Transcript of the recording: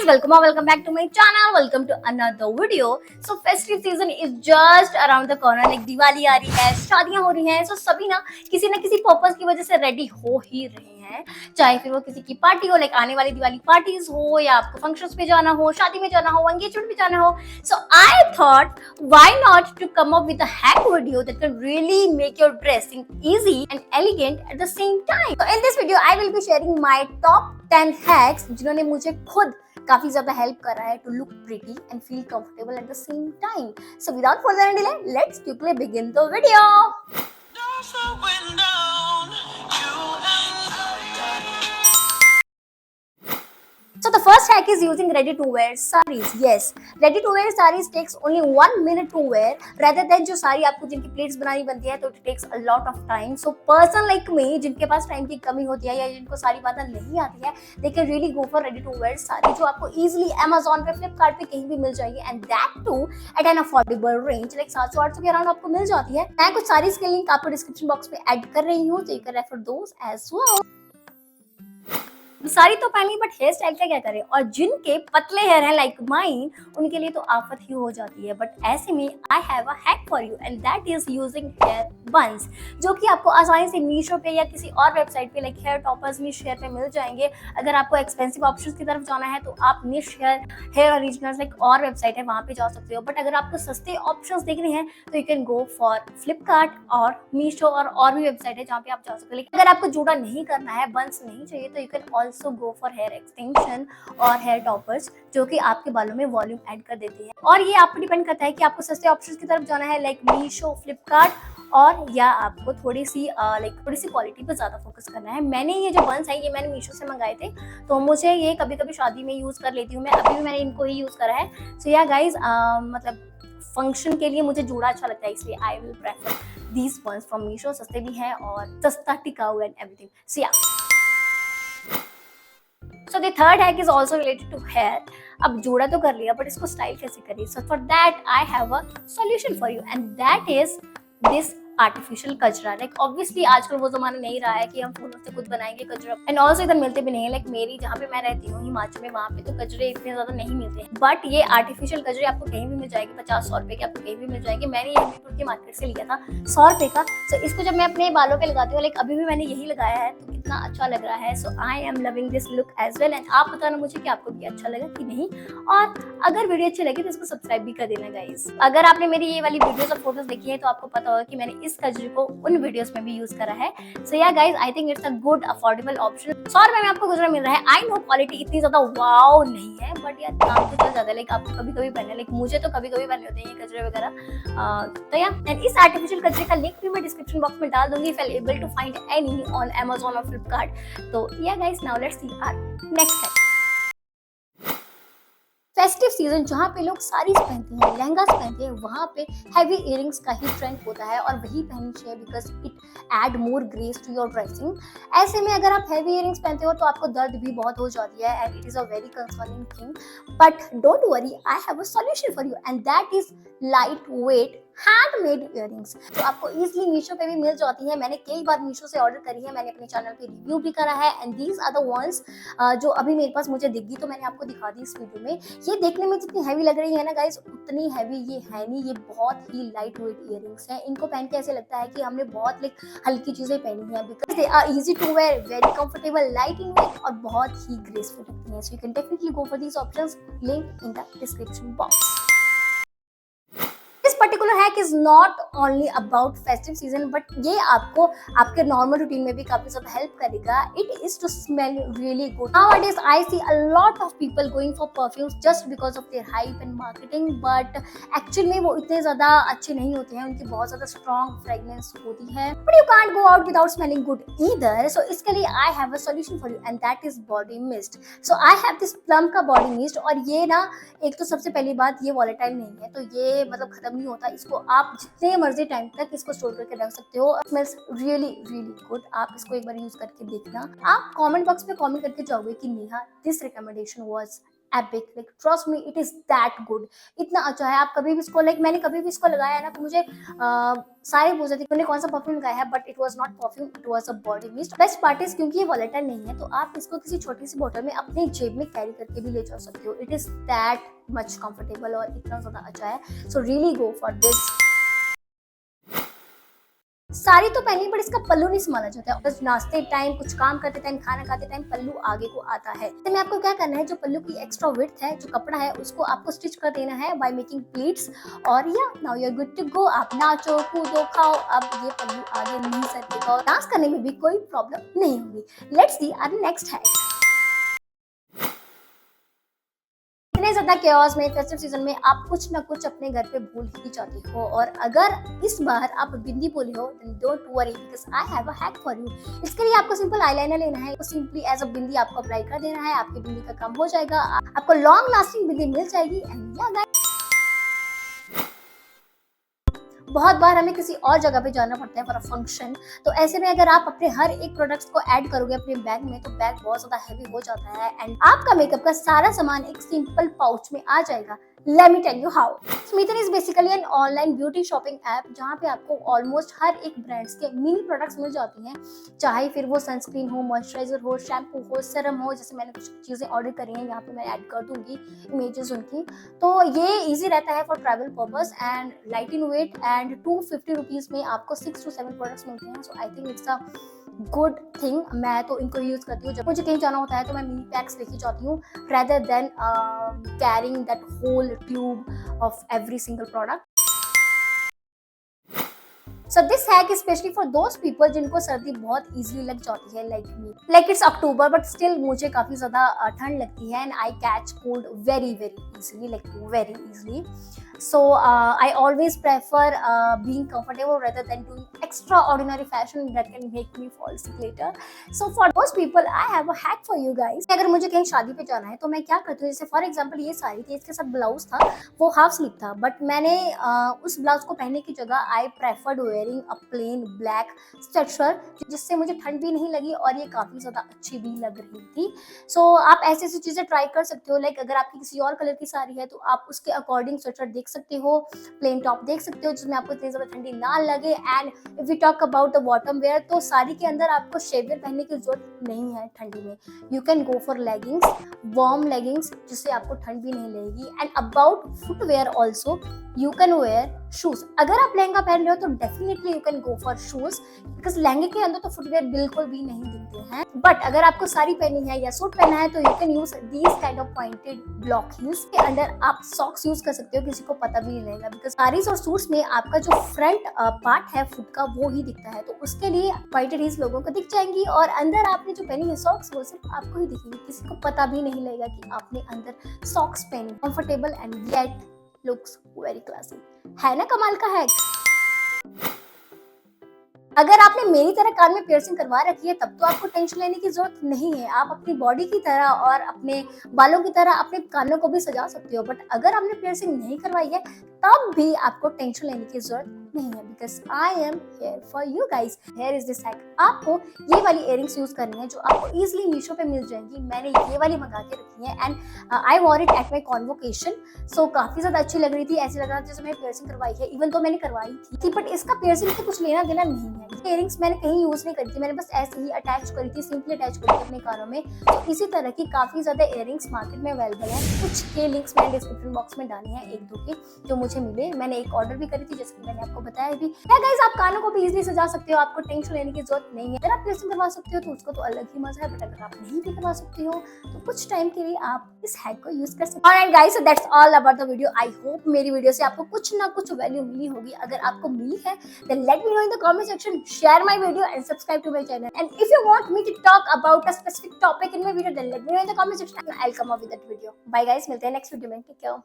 welcome or welcome back to my channel. Welcome to another video. So festive season is just around the corner. Like Diwali आ रही है, शादियां हो रही हैं, so सभी ना किसी पर्पस की वजह से रेडी हो ही रहे हैं. चाहे फिर वो किसी की पार्टी हो, लाइक आने वाली दिवाली पार्टीज हो, या आपको फंक्शंस पे जाना हो, शादी में जाना हो, एंगेजमेंट में जाना हो. So I thought, why not to come up with a hack video that can really make your dressing easy and elegant at the same time. So in this video, I will be sharing my top 10 hacks जिन्होंने मुझे खुद काफी ज्यादा help कर रहा है to look pretty and feel comfortable at the same time. So without further delay, let's quickly begin the video. So the first hack is using ready-to-wear sarees. Yes, ready-to-wear sarees takes only 1 minute to wear rather than जो साड़ी आपको जिनकी plates बनानी बनती है तो it takes a lot of time. So person like me जिनके पास time की कमी होती है या जिनको साड़ी बांधना नहीं आती है, they can really go for ready-to-wear sari जो आपको easily Amazon पे, Flipkart पे कहीं भी मिल जाएगी and that too at an affordable range. Like 700-800 के अराउंड आपको मिल जाती है. मैं कुछ सारीज के लिंक आपको डिस्क्रिप्शन बॉक्स में ऐड कर रही हूँ, so you can refer those as well. सारी तो पहनी बट हेयर स्टाइल का क्या करें. और जिनके पतले हेयर हैं लाइक माइन, उनके लिए तो आफत ही हो जाती है. बट ऐसे में I have a hack for you and that is using hair buns, जो कि आपको आसानी से मीशो पे या किसी और वेबसाइट पे लाइक हेयर टॉपर्स निश हेयर पे मिल जाएंगे. अगर आपको एक्सपेंसिव ऑप्शंस की तरफ जाना है तो आप निश हेयर ओरिजिनल्स लाइक और वेबसाइट है वहां पे जा सकते हो. बट अगर आपको सस्ते ऑप्शंस देखने हैं तो you can go for Flipkart और मीशो और भी वेबसाइट है जहाँ पे आप जा सकते हो. लेकिन अगर आपको जूड़ा नहीं करना है, बंस नहीं चाहिए, तो you can also go for hair extension और हेयर टॉपर्स जो कि आपके बालों में वॉल्यूम ऐड कर देते हैं. और ये आप पे डिपेंड करता है कि आपको सस्ते ऑप्शंस की तरफ जाना है लाइक मीशो, फ्लिपकार्ट, और या आपको थोड़ी सी क्वालिटी पे ज्यादा फोकस करना है. मैंने ये जो बंस है ये मैंने मीशो से मंगाए थे, तो मुझे ये कभी कभी शादी में यूज कर लेती हूँ मैं. अभी भी मैंने इनको ही यूज करा है. सो या गाइज, मतलब फंक्शन के लिए मुझे जूड़ा अच्छा लगता है, इसलिए I will prefer these buns from Meesho. सस्ते भी हैं और सस्ता टिकाऊ एंड एवरीथिंग. सो या, So the third hack is also related to hair. अब जोड़ा तो कर लिया बट इसको स्टाइल कैसे करें. So for that I have a solution for you and that is this artificial कचरा. लाइक ऑब्वियसली आजकल वो जमाना नहीं रहा है कि हम फोनों से खुद बनाएंगे कचरा. एंड ऑल्सो इधर मिलते भी नहीं है. लाइक मेरी जहाँ पे मैं रहती हूँ हिमाचल में, वहाँ पे तो कचरे इतने ज्यादा नहीं मिलते हैं. बट ये आर्टिफिशियल कचरे आपको कहीं भी मिल जाएंगे. 50-100 रुपए के आपको कहीं भी मिल जाएंगे. मैंने ये हमीरपुर की मार्केट से लिया था 100 रुपए का. सो इसको जब मैं अपने बालों पे लगाती हूँ, लाइक अभी भी मैंने यही लगाया है, तो कितना अच्छा लग रहा है. So I am loving this look as well. And आप बताना मुझे कि आपको भी अच्छा लगा कि नहीं. और अगर वीडियो अच्छी लगी तो इसको सब्सक्राइब भी कर देना गाइस. अगर आपने मेरी ये वाली वीडियोस और फोटोज देखी है तो आपको पता होगा कि मैंने इस कचरे को उन वीडियोस में भी यूज करा है. सो या guys, I think it's a good affordable option. 100 रुपए में आपको गुजरा मिल रहा है. आई नो क्वालिटी इतनी ज्यादा वाओ नहीं है, बट यार काम तो चल जाता है. लाइक आपको कभी कभी पहने, लाइक मुझे तो कभी कभी पहने होते हैं ये कचरे वगैरह. तो या, एंड इस आर्टिफिशियल कचरे का लिंक भी मैं डिस्क्रिप्शन बॉक्स में डाल दूंगी if I able to find any on Amazon और फ्लिपकार्ट. तो या guys, now let's see our next hack. Festive season जहाँ पे लोग साड़ीज पहनते हैं, लहंगास पहनते हैं, वहाँ पे हैवी इयरिंग्स का ही ट्रेंड होता है और वही पहननी चाहिए because it add more grace to your dressing. ऐसे में अगर आप हैवी इयरिंग्स पहनते हो तो आपको दर्द भी बहुत हो जाती है and it is a very concerning thing. But don't worry, I have a solution for you and that is light weight handmade earrings, जो आपको इजीली मीशो पे भी मिल जाती है. मैंने कई बार मीशो से ऑर्डर करी है, मैंने अपने चैनल पे रिव्यू भी करा है and these are the ones जो अभी मेरे पास मुझे दिख गई तो मैंने आपको दिखा दी इस वीडियो में. ये देखने में जितनी हैवी लग रही है ना गाइस, उतनी हैवी ये है नहीं. ये बहुत ही लाइट वेट इयरिंग्स हैं. इनको पहन के ऐसे लगता है कि हमने बहुत लाइक हल्की चीजें पहनी है because they are easy to wear, very comfortable, light in weight और बहुत ही ग्रेसफुल लगती हैं. So you can definitely go for these options. Link in the description box. Particular hack is not only about festive season but ये आपको आपके normal routine में भी काफी ज्यादा हेल्प करेगा. It is to smell really good. Nowadays I see a lot of people going for perfumes just because of their hype and marketing, but actual में वो इतने ज्यादा अच्छे नहीं होते हैं. उनकी बहुत ज्यादा स्ट्रॉन्ग फ्रेग्रेंस होती है but you can't go out without smelling good either. So इसके लिए I have a solution for you and that is body mist. So I have this plum का बॉडी मिस्ट और ये ना, एक तो सबसे पहली बात ये वॉलेटाइल नहीं है, तो ये मतलब खत्म नहीं होता. इसको आप जितने मर्जी टाइम तक इसको स्टोर करके रख सकते हो. Smells really really good. आप इसको एक बार यूज करके देखना. आप कमेंट बॉक्स में कमेंट करके जाओगे कि Neha this recommendation was epic, like trust me it is that good. इतना अच्छा है, आप कभी भी इसको लाइक मैंने कभी भी इसको लगाया है ना तो मुझे सारे पूछ रहे थे तूने कौन सा परफ्यूम लगाया है, but it was not perfume, it was a body mist. Best part is क्योंकि ये वॉलेटाइल नहीं है तो आप इसको किसी छोटी सी बोतल में अपने जेब में कैरी करके भी ले जा सकते हो। It is that much comfortable और इतना ज्यादा अच्छा है, so really go for this. Sari तो पहनी बट इसका पल्लू नहीं संभाला जाता है, बस नाचते टाइम, कुछ काम करते टाइम, खाना खाते टाइम पल्लू आगे को आता है। तो मैं आपको क्या करना है, जो पल्लू की एक्स्ट्रा विड्थ है, जो कपड़ा है, उसको आपको स्टिच कर देना है बाय मेकिंग प्लीट्स, और या now you are good to go. आप नाचो कूदो खाओ, अब ये पल्लू आगे नहीं सकेगा और डांस करने में भी कोई प्रॉब्लम नहीं होगी। Let's see our next hack. इतने ज्यादा केओस में फेस्टिव सीजन में आप कुछ ना कुछ अपने घर पे भूल ही जाते हो, और अगर इस बार आप बिंदी भूली हो then don't worry because I have a hack for you. इसके लिए आपको सिंपल आईलाइनर लेना है, सिंपली एज अ बिंदी आपको अप्लाई कर देना है, आपकी बिंदी का काम हो जाएगा, आपको लॉन्ग लास्टिंग बिंदी मिल जाएगी। एंड या गाइस, बहुत बार हमें किसी और जगह पे जाना पड़ता है फॉर अ फंक्शन, तो ऐसे में अगर आप अपने हर एक प्रोडक्ट्स को ऐड करोगे अपने बैग में तो बैग बहुत ज्यादा हैवी हो जाता है एंड आपका मेकअप का सारा सामान एक सिंपल पाउच में आ जाएगा। Let me tell you how. स्मिथन is basically an online beauty shopping app जहाँ पे आपको ऑलमोस्ट हर एक ब्रांड्स के मिनी प्रोडक्ट्स मिल जाती हैं, चाहे फिर वो सनस्क्रीन हो, मॉइस्चराइजर हो, शैम्पू हो, सीरम हो। जैसे मैंने कुछ चीज़ें ऑर्डर करी हैं, यहाँ पे मैं ऐड कर दूंगी इमेजेस उनकी। तो ये इजी रहता है for travel purpose and light in weight and 250 rupees में आपको 6 to 7 प्रोडक्ट्स मिलते हैं। So I think it's a good thing. मैं तो इनको यूज करती हूँ जब मुझे कहीं जाना होता है तो मैं मिनी पैक्स लेके जाती हूँ rather than carrying that whole tube of every single product. So this hack is especially for those people जिनको सर्दी बहुत easily लग जाती है like me. Like it's October but still मुझे काफी ज्यादा ठंड लगती है and I catch cold very easily, like very easily. So I always prefer being comfortable rather than doing extraordinary fashion that can make me fall sick later. So for those people I have a hack for you guys. अगर मुझे कहीं शादी पे जाना है तो मैं क्या करती हूँ, जैसे फॉर एग्जाम्पल ये साड़ी थी, इसके साथ ब्लाउज था, वो हाफ स्लीव था, बट मैंने उस ब्लाउज को पहनने की जगह आई preferred wearing a plain black sweatshirt, जिससे मुझे ठंड भी नहीं लगी और ये काफी ज्यादा अच्छी भी लग रही थी। सो आप ऐसी ऐसी चीजें ट्राई कर सकते हो, लाइक अगर आपकी किसी और कलर की साड़ी है तो आप उसके अकॉर्डिंग स्वेटशर्ट देख सकते हो, प्लेन टॉप देख सकते हो जिसमें आपको इतनी ज्यादा ठंडी ना लगे। And if you talk about the bottom wear, तो साड़ी के अंदर आपको शेपवेयर पहनने की जरूरत नहीं है ठंडी में। You can go for leggings, warm leggings, जिससे आपको ठंड भी नहीं लगेगी। And about footwear also you can wear shoes. अगर आप लहंगा पहन रहे हो तो definitely you can go for shoes because लहंगे के अंदर तो फुटवेयर बिल्कुल भी नहीं दिखते हैं। बट अगर आपको साड़ी पहनी है या सूट पहना है तो you can use these kind of pointed block heels. के अंदर आप सॉक्स यूज कर सकते हो, किसी को पता भी नहीं लगेगा बिकॉज साड़ीज और सूट्स में आपका जो फ्रंट पार्ट है फुट का वो ही दिखता है, तो उसके लिए पॉइंटेड हील्स लोगों को दिख जाएंगी और अंदर आपने जो पहनी है सॉक्स वो सिर्फ आपको ही दिखेगी, किसी को पता भी नहीं लगेगा कि आपने अंदर सॉक्स पहनी। Comfortable and yet looks very classy. है ना कमाल का हैक। अगर आपने मेरी तरह कान में पियर्सिंग करवा रखी है तब तो आपको टेंशन लेने की जरूरत नहीं है, आप अपनी बॉडी की तरह और अपने बालों की तरह अपने कानों को भी सजा सकते हो। बट अगर आपने पियर्सिंग नहीं करवाई है तब भी आपको टेंशन लेने की जरूरत नहीं है because I am here for you guys. Here is this hack. आपको ये वाली इयरिंग्स यूज करनी है जो आपको इजीली मीशो पे मिल जाएंगी। मैंने ये वाली मंगा के रखी है and I wore it at my convocation. So काफी ज्यादा अच्छी लग रही थी, ऐसे लग रहा था जैसे मैंने पियर्सिंग करवाई है, इवन तो मैंने करवाई थी बट इसका पियर्सिंग से कुछ लेना देना नहीं है। इयरिंग्स मैंने कहीं यूज नहीं करी थी, मैंने बस ऐसे ही अटैच करी थी, सिंपली अटैच करी थी अपने कानों में। तो इसी तरह की काफी ज्यादा इयरिंग्स मार्केट में अवेलेबल है, कुछ के लिंक्स मैंने डिस्क्रिप्शन बॉक्स में डाली हैं, एक दो के जो मुझे मिले। मैंने एक ऑर्डर भी करी थी जैसे कि मैंने आपको बताया भी। या गाइस आप कानों को भी इजीली सजा सकते हो, आपको टेंशन लेने की जरूरत नहीं है। अगर आप पियर्सिंग करवा सकते हो तो उसको तो अलग ही मजा है, बट अगर आप नहीं भी करवा सकते हो तो कुछ टाइम के लिए आप इस हैक को यूज कर सकते हो। Alright guys, so that's all about the video. I hope मेरी वीडियो से आपको कुछ ना कुछ वैल्यू मिली होगी। अगर आपको मिली है then let me know in the comment section, share my video and subscribe to my channel. And if you want me to talk about a specific topic in my video then let me know in the comment section and I will come up with that video. Bye guys, मिलते हैं next video में। Take care.